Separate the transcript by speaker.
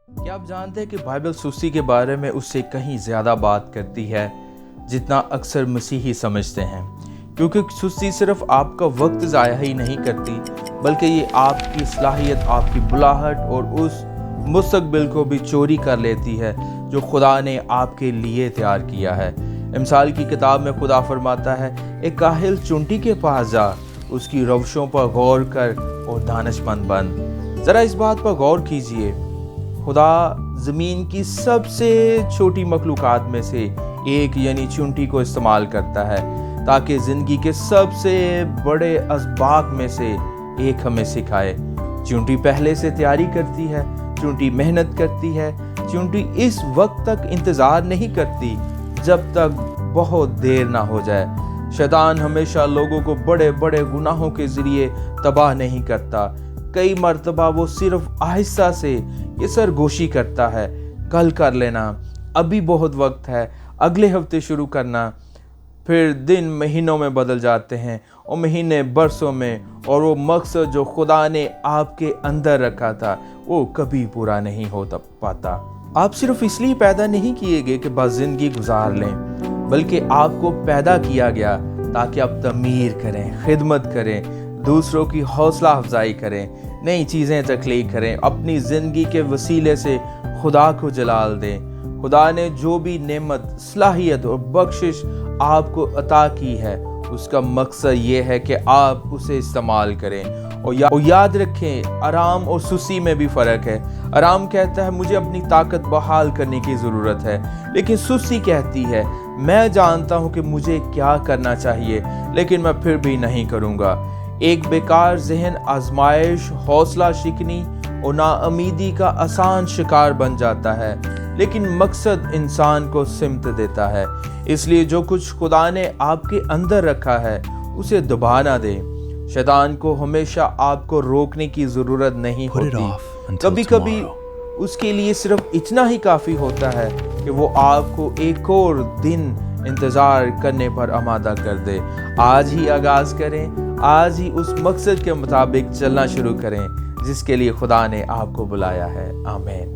Speaker 1: क्या आप जानते हैं कि बाइबल सुस्ती के बारे में उससे कहीं ज़्यादा बात करती है जितना अक्सर मसीही समझते हैं। क्योंकि सुस्ती सिर्फ आपका वक्त ज़ाया ही नहीं करती, बल्कि ये आपकी सलाहियत, आपकी बुलाहट और उस मुस्तकबिल को भी चोरी कर लेती है जो खुदा ने आपके लिए तैयार किया है। मिसाल की किताब में खुदा फरमाता है, एक काहिल चुंटी के पास जा, उसकी रवशों पर गौर कर और दानिशमंद बन। ज़रा इस बात पर गौर कीजिए, खुदा ज़मीन की सबसे छोटी मखलूक़ात में से एक यानी चुंटी को इस्तेमाल करता है ताकि ज़िंदगी के सबसे बड़े असबाक में से एक हमें सिखाए। चुंटी पहले से तैयारी करती है, चुंटी मेहनत करती है, चुंटी इस वक्त तक इंतज़ार नहीं करती जब तक बहुत देर ना हो जाए। शैतान हमेशा लोगों को बड़े बड़े गुनाहों के ज़रिए तबाह नहीं करता। कई मर्तबा वो सिर्फ आहिस्ता से ये सरगोशी करता है, कल कर लेना, अभी बहुत वक्त है, अगले हफ्ते शुरू करना। फिर दिन महीनों में बदल जाते हैं और महीने बरसों में, और वो मकसद जो खुदा ने आपके अंदर रखा था वो कभी पूरा नहीं हो पाता। आप सिर्फ इसलिए पैदा नहीं किए गए कि बस ज़िंदगी गुजार लें, बल्कि आपको पैदा किया गया ताकि आप तमीर करें, खिदमत करें, दूसरों की हौसला अफजाई करें, नई चीज़ें तख्लीक करें, अपनी ज़िंदगी के वसीले से खुदा को जलाल दें। खुदा ने जो भी नेमत, सलाहियत और बख्शिश आपको अता की है, उसका मकसद ये है कि आप उसे इस्तेमाल करें। और याद रखें, आराम और सुस्ती में भी फ़र्क है। आराम कहता है मुझे अपनी ताकत बहाल करने की ज़रूरत है, लेकिन सुस्ती कहती है मैं जानता हूँ कि मुझे क्या करना चाहिए, लेकिन मैं फिर भी नहीं करूँगा। एक बेकार जहन आजमाइश, हौसला शिकनी और नाउमीदी का आसान शिकार बन जाता है, लेकिन मकसद इंसान को सिमत देता है। इसलिए जो कुछ खुदा ने आपके अंदर रखा है उसे दबा ना दें। शैतान को हमेशा आपको रोकने की ज़रूरत नहीं होती। कभी कभी उसके लिए सिर्फ इतना ही काफ़ी होता है कि वो आपको एक और दिन इंतज़ार करने पर आमादा कर दे। आज ही आगाज़ करें, आज ही उस मकसद के मुताबिक चलना शुरू करें जिसके लिए खुदा ने आपको बुलाया है। आमीन।